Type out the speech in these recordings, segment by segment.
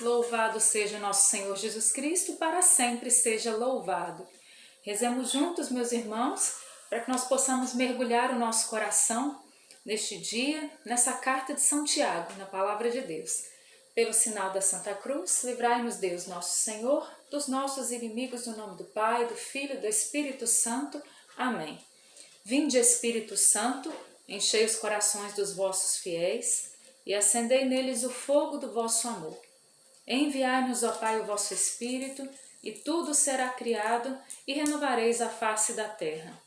Louvado seja nosso Senhor Jesus Cristo, para sempre seja louvado. Rezemos juntos, meus irmãos, para que nós possamos mergulhar o nosso coração neste dia, nessa carta de São Tiago, na Palavra de Deus. Pelo sinal da Santa Cruz, livrai-nos Deus nosso Senhor, dos nossos inimigos, no nome do Pai, do Filho e do Espírito Santo. Amém. Vinde, Espírito Santo, enchei os corações dos vossos fiéis e acendei neles o fogo do vosso amor. Enviai-nos, ó Pai, o vosso Espírito, e tudo será criado, e renovareis a face da terra.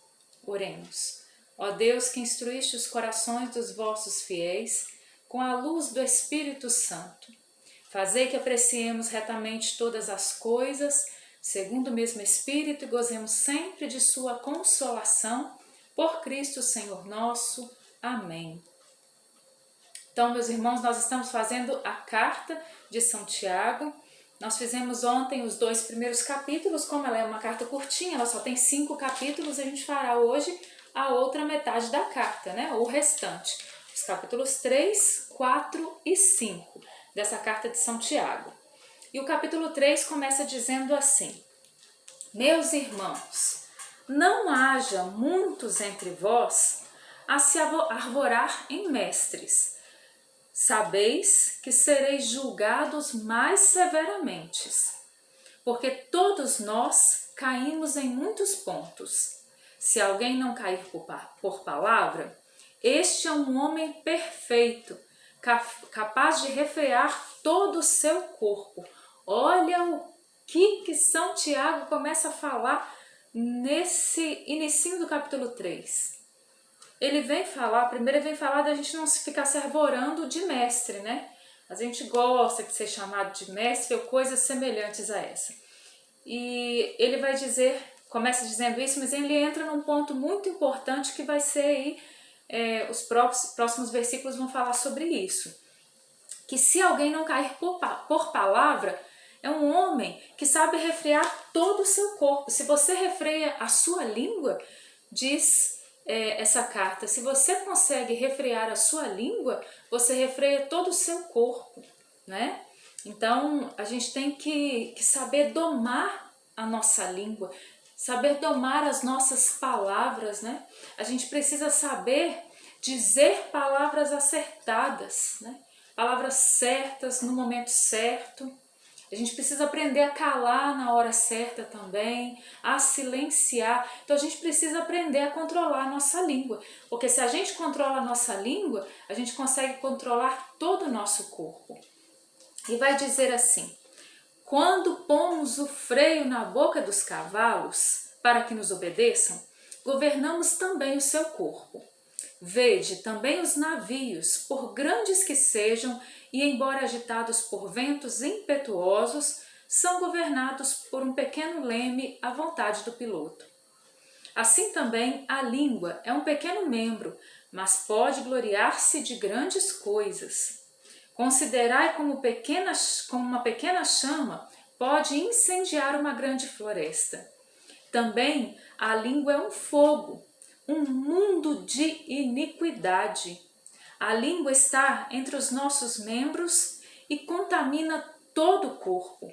Oremos. Ó Deus, que instruíste os corações dos vossos fiéis com a luz do Espírito Santo, fazei que apreciemos retamente todas as coisas, segundo o mesmo Espírito, e gozemos sempre de sua consolação, por Cristo Senhor nosso. Amém. Então, meus irmãos, nós estamos fazendo a carta de São Tiago. Nós fizemos ontem os 2 primeiros capítulos. Como ela é uma carta curtinha, ela só tem 5 capítulos, a gente fará hoje a outra metade da carta, né? O restante, os capítulos 3, 4 e 5 dessa carta de São Tiago. E o capítulo 3 começa dizendo assim: Meus irmãos, não haja muitos entre vós a se arvorar em mestres. Sabeis que sereis julgados mais severamente, porque todos nós caímos em muitos pontos. Se alguém não cair por palavra, este é um homem perfeito, capaz de refrear todo o seu corpo. Olha o que São Tiago começa a falar nesse inicinho do capítulo 3. Ele vem falar, primeiro ele vem falar da gente não ficar se arvorando de mestre, né? A gente gosta de ser chamado de mestre ou coisas semelhantes a essa. E ele vai dizer, começa dizendo isso, mas ele entra num ponto muito importante que vai ser aí, os próximos versículos vão falar sobre isso. Que se alguém não cair por palavra, é um homem que sabe refrear todo o seu corpo. Se você refreia a sua língua, diz essa carta, se você consegue refrear a sua língua, você refreia todo o seu corpo, né? Então, a gente tem que saber domar a nossa língua, saber domar as nossas palavras, né? A gente precisa saber dizer palavras acertadas, né? Palavras certas no momento certo. A gente precisa aprender a calar na hora certa também, a silenciar. Então a gente precisa aprender a controlar a nossa língua, porque se a gente controla a nossa língua, a gente consegue controlar todo o nosso corpo. E vai dizer assim: quando pomos o freio na boca dos cavalos para que nos obedeçam, governamos também o seu corpo. Vede também os navios, por grandes que sejam, e embora agitados por ventos impetuosos, são governados por um pequeno leme à vontade do piloto. Assim também a língua é um pequeno membro, mas pode gloriar-se de grandes coisas. Considerai como uma pequena chama pode incendiar uma grande floresta. Também a língua é um fogo, um mundo de iniquidade. A língua está entre os nossos membros e contamina todo o corpo.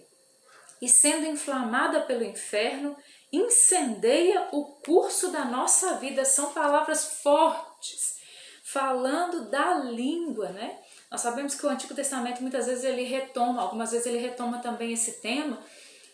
E sendo inflamada pelo inferno, incendeia o curso da nossa vida. São palavras fortes, falando da língua, né? Nós sabemos que o Antigo Testamento muitas vezes ele retoma, algumas vezes ele retoma também esse tema,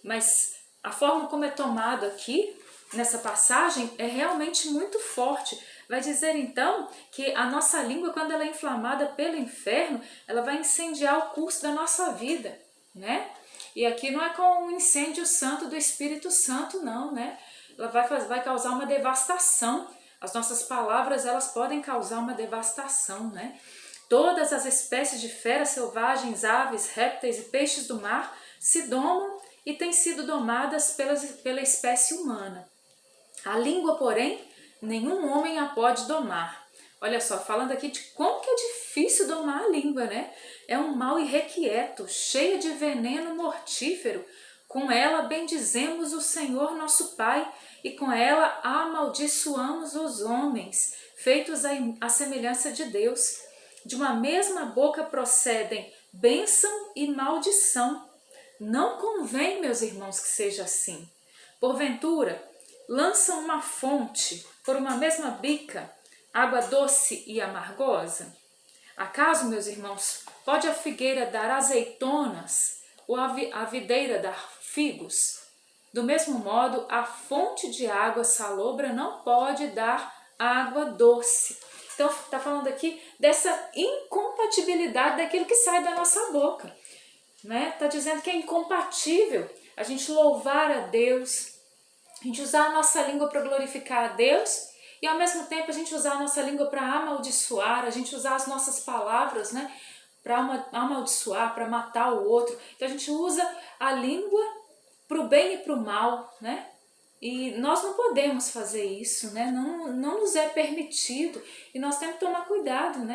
mas a forma como é tomado aqui, nessa passagem, é realmente muito forte. Vai dizer então que a nossa língua, quando ela é inflamada pelo inferno, ela vai incendiar o curso da nossa vida, né? E aqui não é com um incêndio santo do Espírito Santo, não, né? Ela vai causar uma devastação. As nossas palavras, elas podem causar uma devastação, né? Todas as espécies de feras selvagens, aves, répteis e peixes do mar se domam e têm sido domadas pela espécie humana. A língua, porém, nenhum homem a pode domar. Olha só, falando aqui de como que é difícil domar a língua, né? É um mal irrequieto, cheia de veneno mortífero. Com ela bendizemos o Senhor nosso Pai, e com ela amaldiçoamos os homens, feitos à semelhança de Deus. De uma mesma boca procedem bênção e maldição. Não convém, meus irmãos, que seja assim. Porventura, lançam uma fonte por uma mesma bica, água doce e amargosa? Acaso, meus irmãos, pode a figueira dar azeitonas ou a videira dar figos? Do mesmo modo, a fonte de água salobra não pode dar água doce. Então, está falando aqui dessa incompatibilidade daquilo que sai da nossa boca. Está dizendo que é incompatível a gente louvar a Deus, a gente usar a nossa língua para glorificar a Deus e ao mesmo tempo a gente usar a nossa língua para amaldiçoar, a gente usar as nossas palavras, para amaldiçoar, para matar o outro. Então a gente usa a língua para o bem e para o mal, E nós não podemos fazer isso, Não nos é permitido e nós temos que tomar cuidado,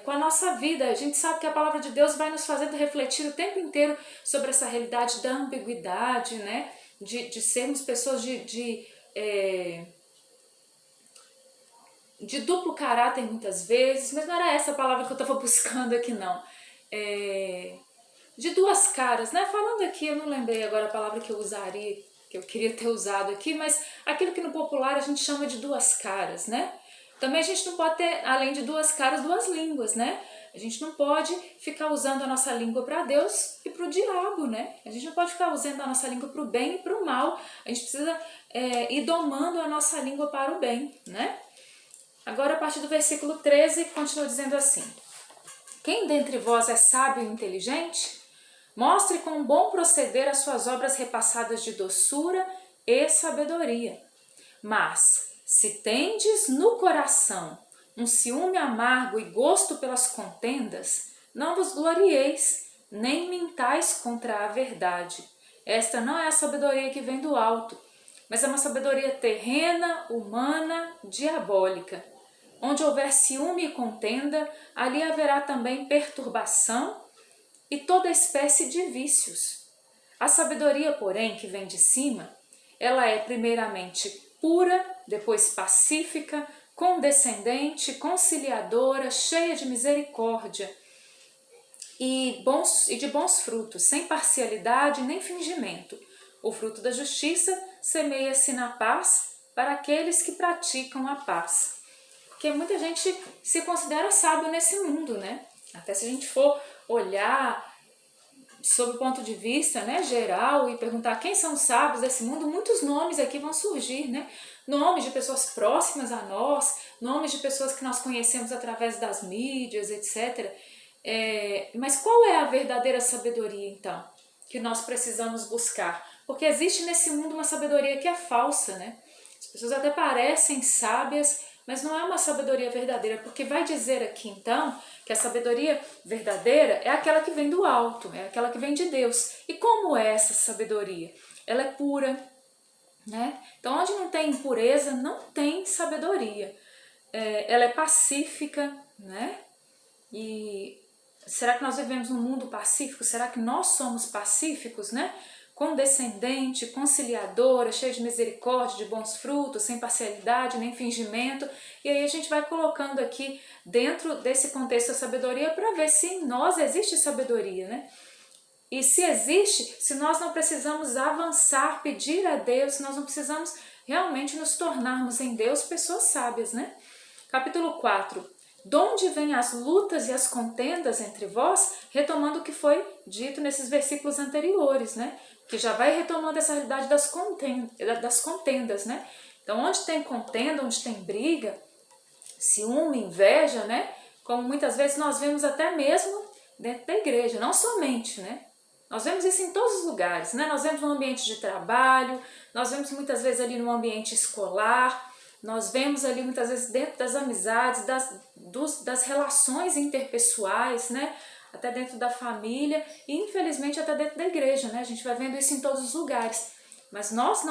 com a nossa vida. A gente sabe que a palavra de Deus vai nos fazendo refletir o tempo inteiro sobre essa realidade da ambiguidade, de sermos pessoas de duplo caráter muitas vezes, mas não era essa a palavra que eu estava buscando aqui não. De duas caras, Falando aqui, eu não lembrei agora a palavra que eu usaria, que eu queria ter usado aqui, mas aquilo que no popular a gente chama de duas caras, Também a gente não pode ter, além de duas caras, duas línguas, A gente não pode ficar usando a nossa língua para Deus e para o diabo, A gente não pode ficar usando a nossa língua para o bem e para o mal. A gente precisa ir domando a nossa língua para o bem, Agora, a partir do versículo 13, continua dizendo assim: quem dentre vós é sábio e inteligente? Mostre com bom proceder as suas obras repassadas de doçura e sabedoria. Mas, se tendes no coração um ciúme amargo e gosto pelas contendas, não vos glorieis, nem mintais contra a verdade. Esta não é a sabedoria que vem do alto, mas é uma sabedoria terrena, humana, diabólica. Onde houver ciúme e contenda, ali haverá também perturbação e toda espécie de vícios. A sabedoria, porém, que vem de cima, ela é primeiramente pura, depois pacífica, condescendente, conciliadora, cheia de misericórdia e de bons frutos, sem parcialidade nem fingimento. O fruto da justiça semeia-se na paz para aqueles que praticam a paz. Porque muita gente se considera sábio nesse mundo, Até se a gente for olhar sob o ponto de vista geral e perguntar quem são os sábios desse mundo, muitos nomes aqui vão surgir, Nomes de pessoas próximas a nós, nomes de pessoas que nós conhecemos através das mídias, etc. Mas qual é a verdadeira sabedoria, então, que nós precisamos buscar? Porque existe nesse mundo uma sabedoria que é falsa, As pessoas até parecem sábias, mas não é uma sabedoria verdadeira, porque vai dizer aqui então que a sabedoria verdadeira é aquela que vem do alto, é aquela que vem de Deus. E como é essa sabedoria? Ela é pura, Então onde não tem impureza, não tem sabedoria. Ela é pacífica, E será que nós vivemos num mundo pacífico? Será que nós somos pacíficos, Condescendente, conciliadora, cheia de misericórdia, de bons frutos, sem parcialidade nem fingimento. E aí a gente vai colocando aqui dentro desse contexto a sabedoria para ver se em nós existe sabedoria, E se existe, se nós não precisamos avançar, pedir a Deus, se nós não precisamos realmente nos tornarmos em Deus pessoas sábias, Capítulo 4. De onde vêm as lutas e as contendas entre vós? Retomando o que foi dito nesses versículos anteriores, Que já vai retomando essa realidade das contendas, Então, onde tem contenda, onde tem briga, ciúme, inveja, Como muitas vezes nós vemos até mesmo dentro da igreja, não somente, Nós vemos isso em todos os lugares, Nós vemos no ambiente de trabalho, nós vemos muitas vezes ali no ambiente escolar, nós vemos ali muitas vezes dentro das amizades, das relações interpessoais, Até dentro da família e infelizmente até dentro da igreja, A gente vai vendo isso em todos os lugares. Mas nós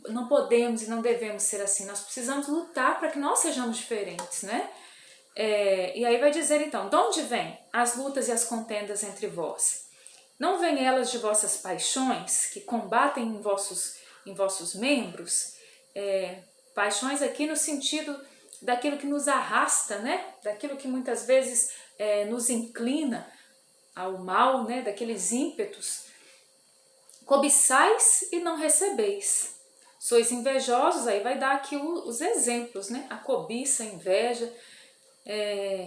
não podemos e não devemos ser assim. Nós precisamos lutar para que nós sejamos diferentes, E aí vai dizer então, de onde vêm as lutas e as contendas entre vós? Não vêm elas de vossas paixões que combatem em vossos membros? Paixões aqui no sentido daquilo que nos arrasta, Daquilo que muitas vezes nos inclina ao mal, né, daqueles ímpetos. Cobiçais e não recebeis. Sois invejosos, aí vai dar aqui os exemplos, né? A cobiça, a inveja.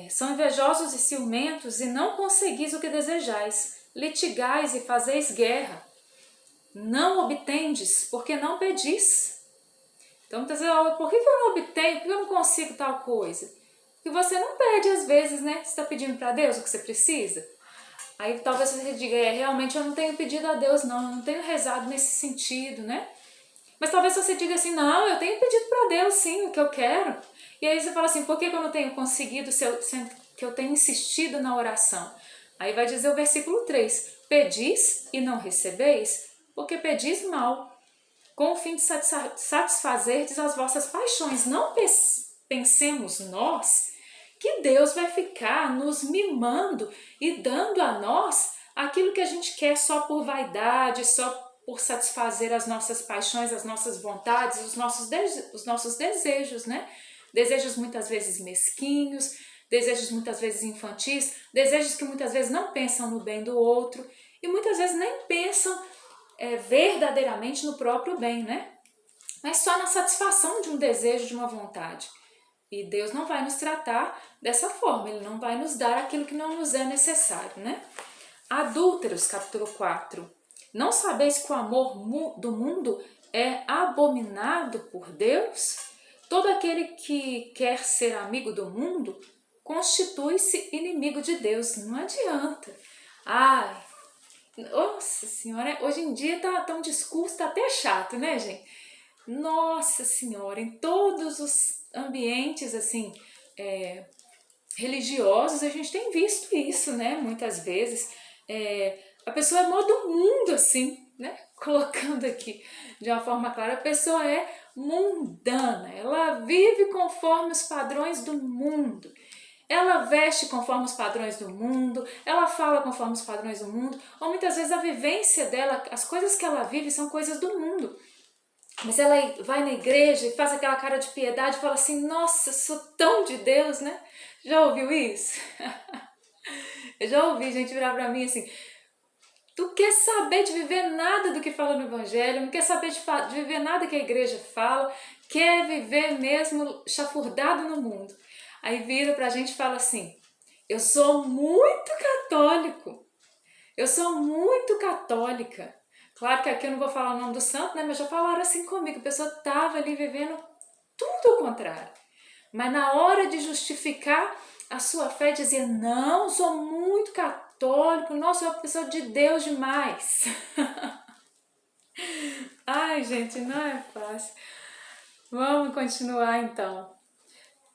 São invejosos e ciumentos e não conseguis o que desejais. Litigais e fazeis guerra. Não obtendes, porque não pedis. Então, muitas vezes, por que eu não obtenho? Por que eu não consigo tal coisa? Porque você não pede às vezes, né? Você está pedindo para Deus o que você precisa. Aí talvez você diga, realmente eu não tenho pedido a Deus não, eu não tenho rezado nesse sentido, né? Mas talvez você diga assim, não, eu tenho pedido para Deus sim, o que eu quero. E aí você fala assim, por que eu não tenho conseguido, sendo que eu tenho insistido na oração? Aí vai dizer o versículo 3, pedis e não recebeis, porque pedis mal, com o fim de satisfazerdes as vossas paixões. Não pensemos nós que Deus vai ficar nos mimando e dando a nós aquilo que a gente quer só por vaidade, só por satisfazer as nossas paixões, as nossas vontades, os nossos desejos, né? Desejos muitas vezes mesquinhos, desejos muitas vezes infantis, desejos que muitas vezes não pensam no bem do outro e muitas vezes nem pensam verdadeiramente no próprio bem, né? Mas só na satisfação de um desejo, de uma vontade. E Deus não vai nos tratar dessa forma, Ele não vai nos dar aquilo que não nos é necessário, né? Adúlteros, capítulo 4. Não sabeis que o amor do mundo é abominado por Deus? Todo aquele que quer ser amigo do mundo constitui-se inimigo de Deus. Não adianta. Ai, nossa senhora, hoje em dia tá um discurso, tá até chato, né, gente? Nossa senhora, em todos os ambientes, assim, religiosos, a gente tem visto isso, né, muitas vezes. A pessoa é modo mundo, assim, né, colocando aqui de uma forma clara, a pessoa é mundana, ela vive conforme os padrões do mundo. Ela veste conforme os padrões do mundo, ela fala conforme os padrões do mundo, ou muitas vezes a vivência dela, as coisas que ela vive são coisas do mundo. Mas ela vai na igreja e faz aquela cara de piedade e fala assim, nossa, eu sou tão de Deus, né? Já ouviu isso? Eu já ouvi gente virar pra mim assim, tu quer saber de viver nada do que fala no Evangelho, não quer saber de viver nada que a igreja fala, quer viver mesmo chafurdado no mundo. Aí vira pra gente e fala assim, eu sou muito católico, eu sou muito católica. Claro que aqui eu não vou falar o nome do santo, né? Mas já falaram assim comigo, a pessoa estava ali vivendo tudo o contrário. Mas na hora de justificar a sua fé, dizia, não, sou muito católico, nossa, sou uma pessoa de Deus demais. Ai, gente, não é fácil. Vamos continuar então.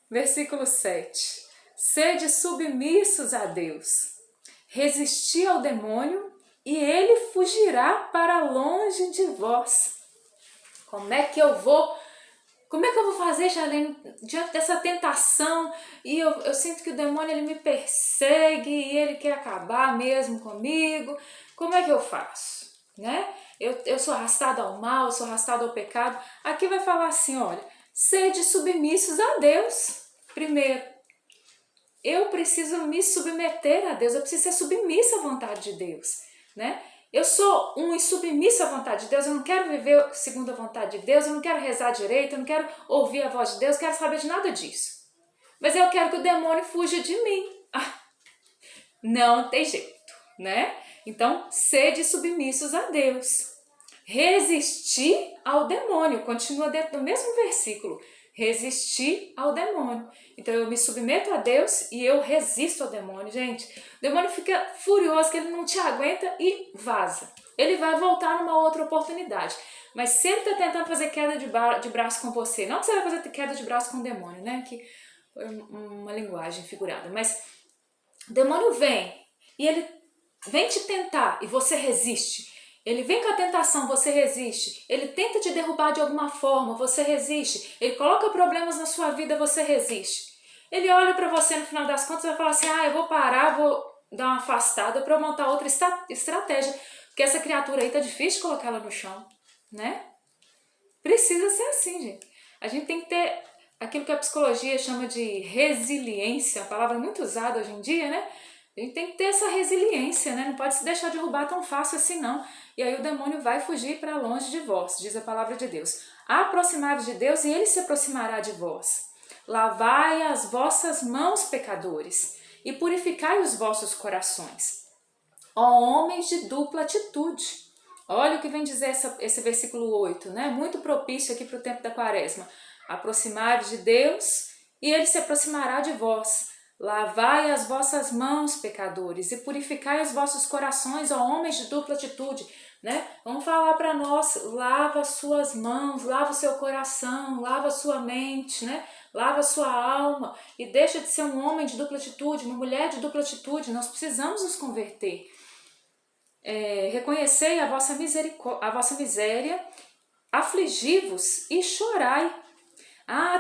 Versículo 7. Sede submissos a Deus, resisti ao demônio e ele fugirá para longe de vós. Como é que eu vou fazer, Charlene, diante dessa tentação e eu sinto que o demônio ele me persegue e ele quer acabar mesmo comigo? Como é que eu faço? Né? Eu sou arrastado ao mal, sou arrastado ao pecado. Aqui vai falar assim, olha, sede submissos a Deus. Primeiro, eu preciso me submeter a Deus, eu preciso ser submissa à vontade de Deus, né? Eu sou um insubmisso à vontade de Deus, eu não quero viver segundo a vontade de Deus, eu não quero rezar direito, eu não quero ouvir a voz de Deus, eu quero saber de nada disso. Mas eu quero que o demônio fuja de mim. Não tem jeito, né? Então, sede submissos a Deus. Resistir ao demônio, continua dentro do mesmo versículo. Resistir ao demônio. Então eu me submeto a Deus e eu resisto ao demônio. Gente, o demônio fica furioso que ele não te aguenta e vaza. Ele vai voltar numa outra oportunidade. Mas se ele está tentando fazer queda de braço com você, não que você vai fazer queda de braço com o demônio, né? Que foi uma linguagem figurada. Mas o demônio vem e ele vem te tentar e você resiste. Ele vem com a tentação, você resiste. Ele tenta te derrubar de alguma forma, você resiste. Ele coloca problemas na sua vida, você resiste. Ele olha para você no final das contas e vai falar assim, eu vou parar, vou dar uma afastada para eu montar outra estratégia. Porque essa criatura aí tá difícil de colocar ela no chão, né? Precisa ser assim, gente. A gente tem que ter aquilo que a psicologia chama de resiliência, uma palavra muito usada hoje em dia, né? A gente tem que ter essa resiliência, né? Não pode se deixar derrubar tão fácil assim não. E aí o demônio vai fugir para longe de vós, diz a palavra de Deus. Aproximai-vos de Deus e Ele se aproximará de vós. Lavai as vossas mãos, pecadores, e purificai os vossos corações. Ó homens de dupla atitude. Olha o que vem dizer esse versículo 8, né? Muito propício aqui para o tempo da quaresma. Aproximai-vos de Deus e Ele se aproximará de vós. Lavai as vossas mãos, pecadores, e purificai os vossos corações, ó homens de dupla atitude. Né? Vamos falar para nós, lava as suas mãos, lava o seu coração, lava a sua mente, né? Lava a sua alma e deixa de ser um homem de dupla atitude, uma mulher de dupla atitude. Nós precisamos nos converter. Reconhecei a vossa miséria, afligi-vos e chorai.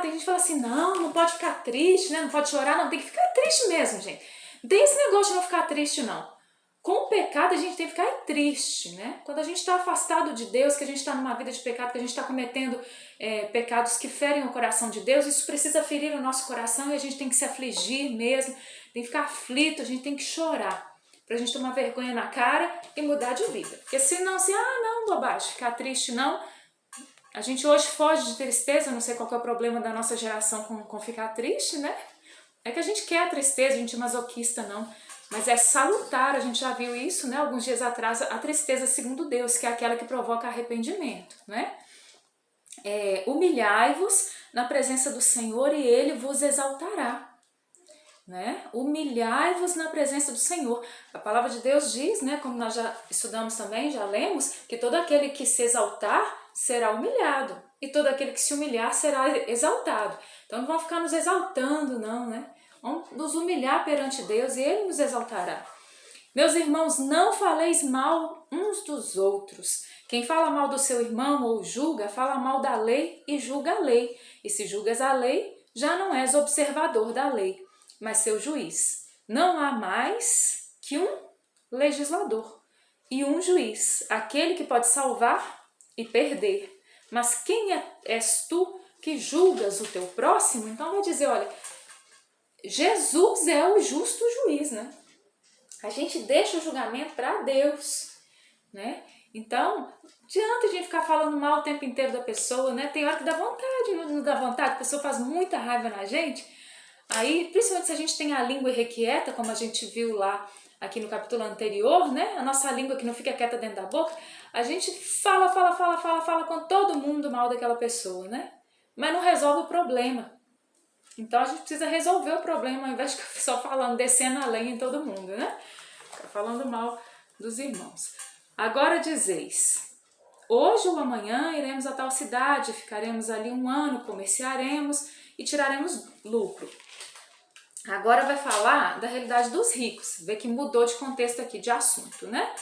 Tem gente que fala assim, não pode ficar triste, né? Não pode chorar, não, tem que ficar triste mesmo, gente. Não tem esse negócio de não ficar triste, não. Com o pecado a gente tem que ficar triste, né? Quando a gente está afastado de Deus, que a gente está numa vida de pecado, que a gente está cometendo pecados que ferem o coração de Deus, isso precisa ferir o nosso coração e a gente tem que se afligir mesmo, tem que ficar aflito, a gente tem que chorar, pra gente tomar vergonha na cara e mudar de vida. Porque senão, não, bobagem, ficar triste não. A gente hoje foge de tristeza, não sei qual que é o problema da nossa geração com ficar triste, né? É que a gente quer a tristeza, a gente é masoquista, não. Mas é salutar, a gente já viu isso, né? Alguns dias atrás, a tristeza segundo Deus, que é aquela que provoca arrependimento, né? Humilhai-vos na presença do Senhor e Ele vos exaltará. Né? Humilhai-vos na presença do Senhor. A palavra de Deus diz, né, como nós já estudamos também, já lemos, que todo aquele que se exaltar será humilhado e todo aquele que se humilhar será exaltado. Então não vamos ficar nos exaltando não, né? Vamos nos humilhar perante Deus e Ele nos exaltará. Meus irmãos, não faleis mal uns dos outros. Quem fala mal do seu irmão ou julga, fala mal da lei e julga a lei. E se julgas a lei, já não és observador da lei, mas seu juiz. Não há mais que um legislador e um juiz, aquele que pode salvar e perder. Mas quem és tu que julgas o teu próximo? Então vai dizer, olha, Jesus é o justo juiz, né? A gente deixa o julgamento para Deus, né? Então, não adianta a gente ficar falando mal o tempo inteiro da pessoa, né? Tem hora que dá vontade, não dá vontade, a pessoa faz muita raiva na gente. Aí, principalmente se a gente tem a língua irrequieta, como a gente viu lá aqui no capítulo anterior, né? A nossa língua que não fica quieta dentro da boca, a gente fala com todo mundo mal daquela pessoa, né? Mas não resolve o problema. Então a gente precisa resolver o problema, ao invés de ficar só falando, descendo a lenha em todo mundo, né? Ficar falando mal dos irmãos. Agora dizeis, hoje ou amanhã iremos a tal cidade, ficaremos ali 1 ano, comerciaremos e tiraremos lucro. Agora vai falar da realidade dos ricos, vê que mudou de contexto aqui, de assunto, né?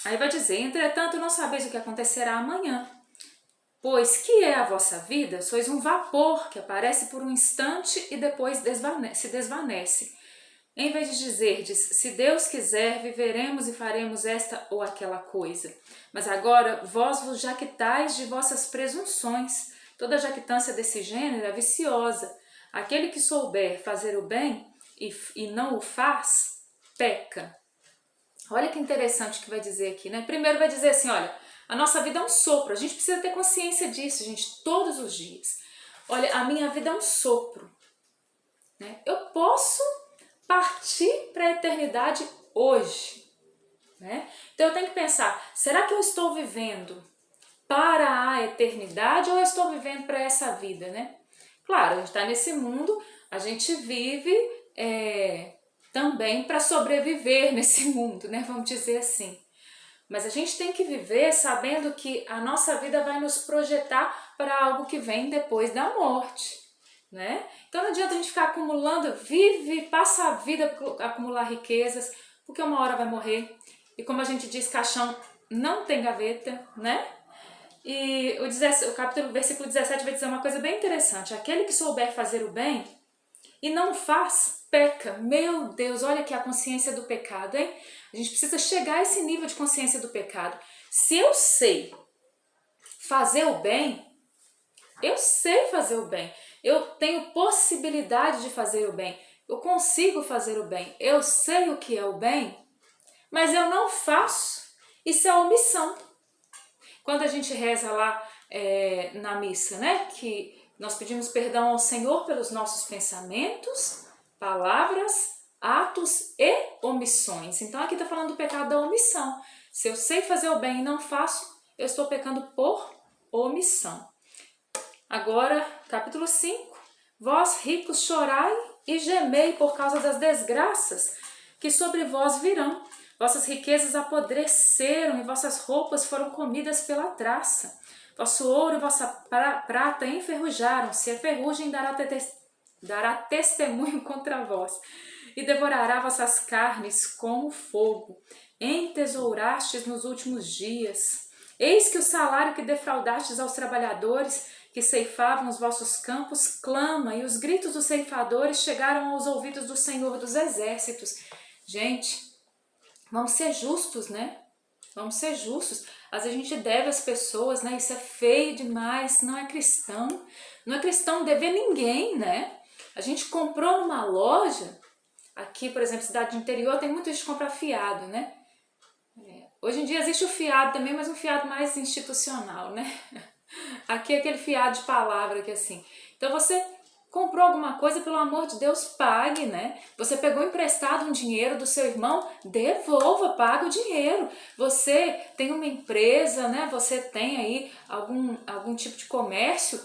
Aí vai dizer, entretanto não sabeis o que acontecerá amanhã, pois que é a vossa vida? Sois um vapor que aparece por um instante e depois se desvanece. Em vez de dizerdes, se Deus quiser, viveremos e faremos esta ou aquela coisa. Mas agora vós vos jactais de vossas presunções. Toda jactância desse gênero é viciosa. Aquele que souber fazer o bem e não o faz, peca. Olha que interessante o que vai dizer aqui, né? Primeiro vai dizer assim, olha, a nossa vida é um sopro. A gente precisa ter consciência disso, gente, todos os dias. Olha, a minha vida é um sopro, né? Eu posso partir para a eternidade hoje, né? Então eu tenho que pensar, será que eu estou vivendo para a eternidade ou eu estou vivendo para essa vida, né? Claro, a gente está nesse mundo, a gente vive também para sobreviver nesse mundo, né? Vamos dizer assim. Mas a gente tem que viver sabendo que a nossa vida vai nos projetar para algo que vem depois da morte, né? Então não adianta a gente ficar acumulando, passa a vida a acumular riquezas, porque uma hora vai morrer. E como a gente diz, caixão não tem gaveta, né? E o versículo 17 vai dizer uma coisa bem interessante. Aquele que souber fazer o bem e não faz, peca. Meu Deus, olha aqui a consciência do pecado, hein? A gente precisa chegar a esse nível de consciência do pecado. Se eu sei fazer o bem, eu tenho possibilidade de fazer o bem. Eu consigo fazer o bem, eu sei o que é o bem, mas eu não faço. Isso é omissão. Quando a gente reza lá na missa, né, que nós pedimos perdão ao Senhor pelos nossos pensamentos, palavras, atos e omissões. Então aqui está falando do pecado da omissão. Se eu sei fazer o bem e não faço, eu estou pecando por omissão. Agora, capítulo 5. Vós ricos chorai e gemei por causa das desgraças que sobre vós virão. Vossas riquezas apodreceram e vossas roupas foram comidas pela traça. Vosso ouro e vossa prata enferrujaram-se, a ferrugem dará testemunho contra vós, e devorará vossas carnes como fogo. Entesourastes nos últimos dias. Eis que o salário que defraudastes aos trabalhadores que ceifavam os vossos campos clama, e os gritos dos ceifadores chegaram aos ouvidos do Senhor dos Exércitos. Gente, vamos ser justos, né? Vamos ser justos. Às vezes a gente deve às pessoas, né? Isso é feio demais, não é cristão. Não é cristão dever ninguém, né? A gente comprou numa loja, aqui, por exemplo, cidade de interior, tem muito de comprar fiado, né? Hoje em dia existe o fiado também, mas um fiado mais institucional, né? Aqui é aquele fiado de palavra que assim. Então você comprou alguma coisa, pelo amor de Deus, pague, né? Você pegou emprestado um dinheiro do seu irmão, devolva, pague o dinheiro. Você tem uma empresa, né? Você tem aí algum tipo de comércio,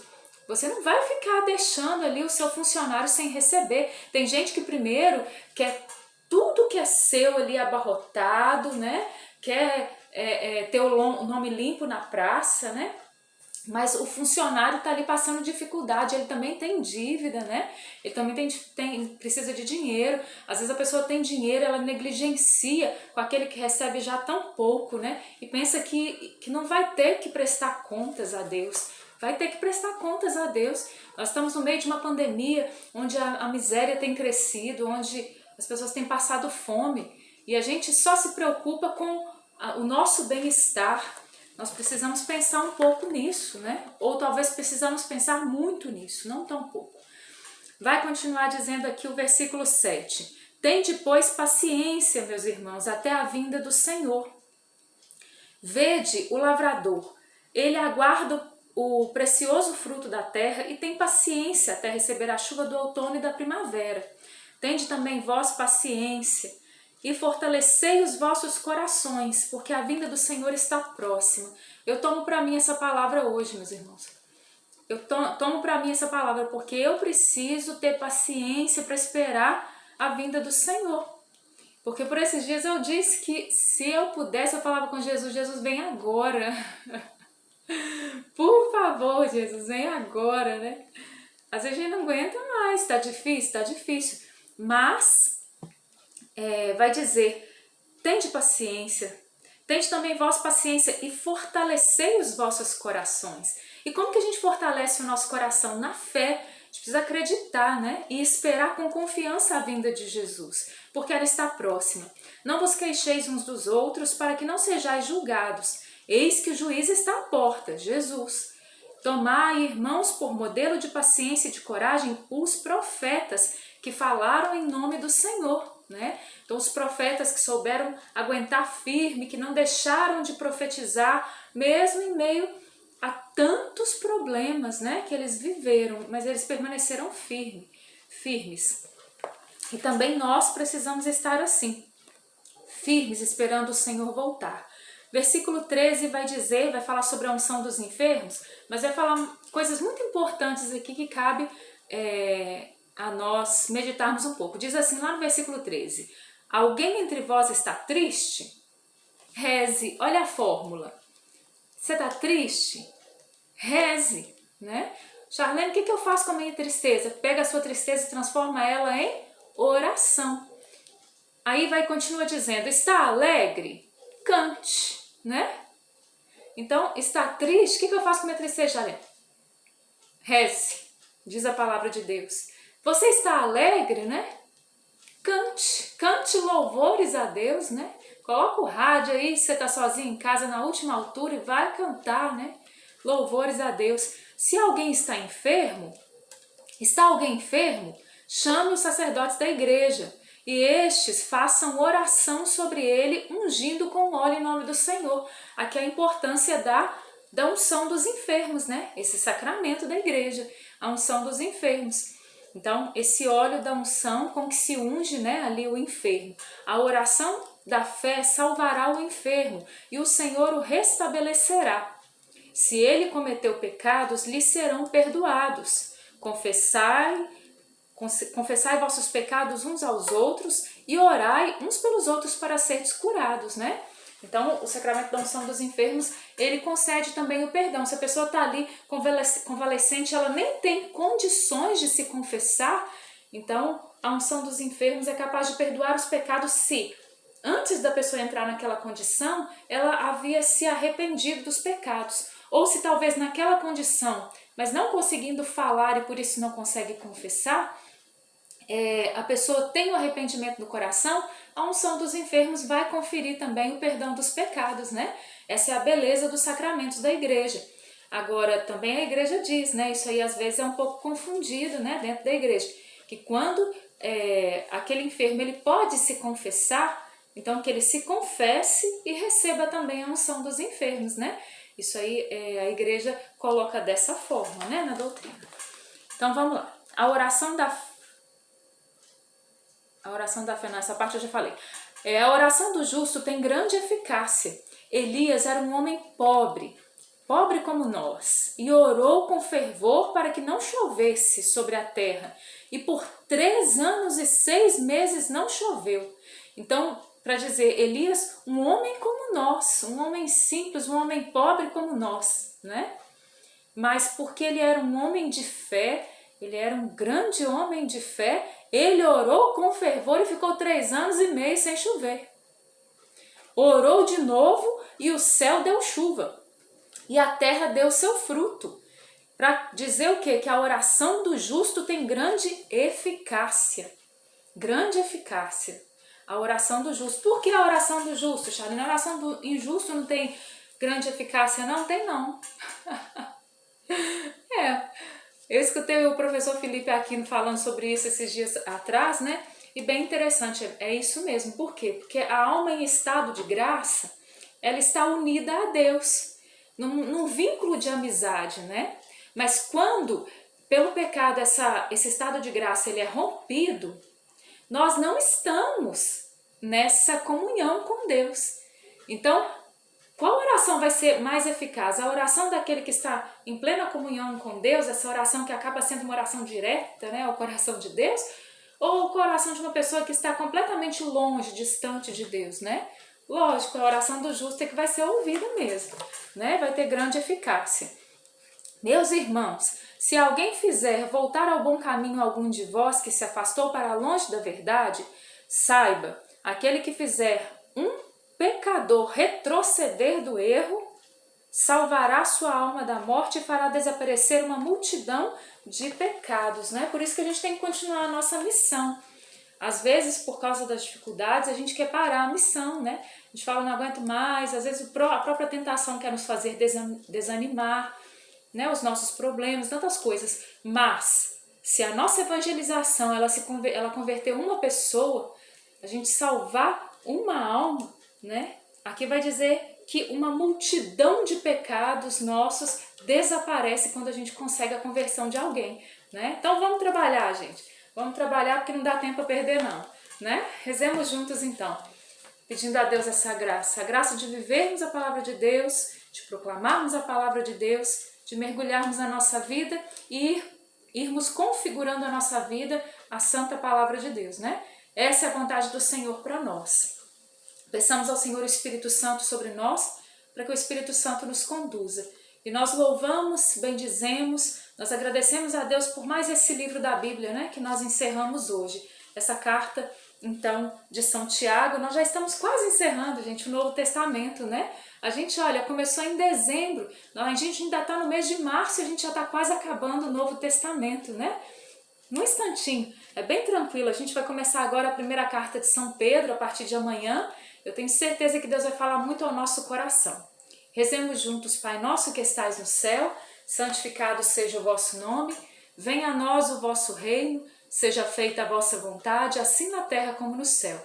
você não vai ficar deixando ali o seu funcionário sem receber. Tem gente que primeiro quer tudo que é seu ali abarrotado, né? Quer ter o nome limpo na praça, né? Mas o funcionário está ali passando dificuldade, ele também tem dívida, né? Ele também precisa de dinheiro. Às vezes a pessoa tem dinheiro, ela negligencia com aquele que recebe já tão pouco, né? E pensa que não vai ter que prestar contas a Deus. Vai ter que prestar contas a Deus. Nós estamos no meio de uma pandemia onde a miséria tem crescido, onde as pessoas têm passado fome. E a gente só se preocupa com o nosso bem-estar. Nós precisamos pensar um pouco nisso, né? Ou talvez precisamos pensar muito nisso, não tão pouco. Vai continuar dizendo aqui o versículo 7. Tende, pois, paciência, meus irmãos, até a vinda do Senhor. Vede o lavrador, ele aguarda o precioso fruto da terra e tem paciência até receber a chuva do outono e da primavera. Tende também vós paciência, e fortalecei os vossos corações, porque a vinda do Senhor está próxima. Eu tomo para mim essa palavra hoje, meus irmãos. Eu tomo para mim essa palavra porque eu preciso ter paciência para esperar a vinda do Senhor. Porque por esses dias eu disse que se eu pudesse, eu falava com Jesus, Jesus, vem agora. Por favor, Jesus, vem agora, né? Às vezes a gente não aguenta mais, tá difícil. Mas vai dizer, tende paciência, tende também vós paciência e fortalecei os vossos corações. E como que a gente fortalece o nosso coração? Na fé. A gente precisa acreditar, né? E esperar com confiança a vinda de Jesus, porque ela está próxima. Não vos queixeis uns dos outros para que não sejais julgados. Eis que o juiz está à porta, Jesus. Tomai, irmãos, por modelo de paciência e de coragem, os profetas que falaram em nome do Senhor, né? Então os profetas que souberam aguentar firme, que não deixaram de profetizar, mesmo em meio a tantos problemas, né, que eles viveram, mas eles permaneceram firmes. E também nós precisamos estar assim, firmes, esperando o Senhor voltar. Versículo 13 vai falar sobre a unção dos enfermos, mas vai falar coisas muito importantes aqui que cabe a nós meditarmos um pouco. Diz assim lá no versículo 13, alguém entre vós está triste? Reze, olha a fórmula. Você está triste? Reze, né? Charlene, o que eu faço com a minha tristeza? Pega a sua tristeza e transforma ela em oração. Aí continua dizendo, está alegre? Cante, né? Então, está triste? O que eu faço com a minha tristeza, Charlene? Reze, diz a palavra de Deus. Você está alegre, né? Cante louvores a Deus, né? Coloca o rádio aí, se você está sozinho em casa na última altura e vai cantar, né? Louvores a Deus. Se alguém está enfermo, chame os sacerdotes da igreja, e estes façam oração sobre ele, ungindo com óleo em nome do Senhor. Aqui a importância da unção dos enfermos, né? Esse sacramento da igreja, a unção dos enfermos. Então, esse óleo da unção com que se unge, né, ali o enfermo. A oração da fé salvará o enfermo e o Senhor o restabelecerá. Se ele cometeu pecados, lhe serão perdoados. Confessai vossos pecados uns aos outros e orai uns pelos outros para seres curados, né? Então, o sacramento da unção dos enfermos, ele concede também o perdão. Se a pessoa está ali convalescente, ela nem tem condições de se confessar, então a unção dos enfermos é capaz de perdoar os pecados se, antes da pessoa entrar naquela condição, ela havia se arrependido dos pecados. Ou se talvez naquela condição, mas não conseguindo falar e por isso não consegue confessar, a pessoa tem o arrependimento no coração, a unção dos enfermos vai conferir também o perdão dos pecados, né? Essa é a beleza dos sacramentos da igreja. Agora, também a igreja diz, né? Isso aí às vezes é um pouco confundido, né? Dentro da igreja, que quando aquele enfermo ele pode se confessar, então que ele se confesse e receba também a unção dos enfermos, né? Isso aí a igreja coloca dessa forma, né? Na doutrina. Então vamos lá. A oração da fé, nessa parte eu já falei. A oração do justo tem grande eficácia. Elias era um homem pobre como nós, e orou com fervor para que não chovesse sobre a terra. E por 3 anos e 6 meses não choveu. Então, para dizer, Elias, um homem como nós, um homem simples, um homem pobre como nós, né? Mas porque ele era um homem de fé, ele era um grande homem de fé, ele orou com fervor e ficou 3 anos e meio sem chover. Orou de novo e o céu deu chuva. E a terra deu seu fruto. Para dizer o quê? Que a oração do justo tem grande eficácia. Grande eficácia. A oração do justo. Por que a oração do justo, Charlene? A oração do injusto não tem grande eficácia? Não tem, não. Eu escutei o professor Felipe Aquino falando sobre isso esses dias atrás, né? E bem interessante, é isso mesmo. Por quê? Porque a alma em estado de graça, ela está unida a Deus, num vínculo de amizade, né? Mas quando, pelo pecado, esse estado de graça ele é rompido, nós não estamos nessa comunhão com Deus. Então, qual oração vai ser mais eficaz? A oração daquele que está em plena comunhão com Deus, essa oração que acaba sendo uma oração direta, né, ao coração de Deus, ou o coração de uma pessoa que está completamente longe, distante de Deus, né? Lógico, a oração do justo é que vai ser ouvida mesmo, né? Vai ter grande eficácia. Meus irmãos, se alguém fizer voltar ao bom caminho algum de vós que se afastou para longe da verdade, saiba, aquele que fizer um pecador retroceder do erro, salvará sua alma da morte e fará desaparecer uma multidão de pecados, né? Por isso que a gente tem que continuar a nossa missão. Às vezes, por causa das dificuldades, a gente quer parar a missão, né? A gente fala, não aguento mais, às vezes a própria tentação quer nos fazer desanimar, né? Os nossos problemas, tantas coisas. Mas, se a nossa evangelização, ela converter uma pessoa, a gente salvar uma alma, né? Aqui vai dizer que uma multidão de pecados nossos desaparece quando a gente consegue a conversão de alguém, né? Então vamos trabalhar, gente. Vamos trabalhar porque não dá tempo a perder não, né? Rezemos juntos então, pedindo a Deus essa graça, a graça de vivermos a palavra de Deus, de proclamarmos a palavra de Deus, de mergulharmos na nossa vida e irmos configurando a nossa vida a santa palavra de Deus, né? Essa é a vontade do Senhor para nós. Peçamos ao Senhor o Espírito Santo sobre nós, para que o Espírito Santo nos conduza. E nós louvamos, bendizemos, nós agradecemos a Deus por mais esse livro da Bíblia, né, que nós encerramos hoje. Essa carta, então, de São Tiago, nós já estamos quase encerrando, gente, o Novo Testamento, né? A gente, olha, começou em dezembro, a gente ainda está no mês de março e a gente já está quase acabando o Novo Testamento, né? Num instantinho, é bem tranquilo, a gente vai começar agora a primeira carta de São Pedro, a partir de amanhã. Eu tenho certeza que Deus vai falar muito ao nosso coração. Rezemos juntos, Pai nosso que estais no céu, santificado seja o vosso nome, venha a nós o vosso reino, Seja feita a vossa vontade, assim na terra como no céu.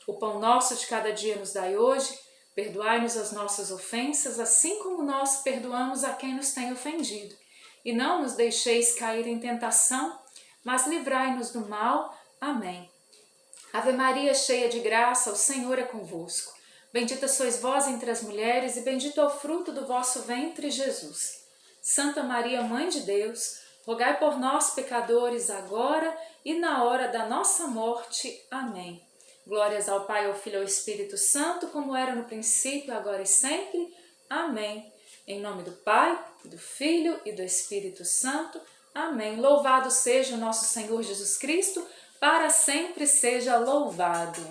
O pão nosso de cada dia nos dai hoje. Perdoai-nos as nossas ofensas, assim como nós perdoamos a quem nos tem ofendido. E não nos deixeis cair em tentação, mas livrai-nos do mal. Amém. Ave Maria, cheia de graça, o Senhor é convosco. Bendita sois vós entre as mulheres, e bendito é o fruto do vosso ventre, Jesus. Santa Maria, Mãe de Deus, rogai por nós, pecadores, agora e na hora da nossa morte. Amém. Glórias ao Pai, ao Filho e ao Espírito Santo, como era no princípio, agora e sempre. Amém. Em nome do Pai, do Filho e do Espírito Santo. Amém. Louvado seja o nosso Senhor Jesus Cristo, para sempre seja louvado.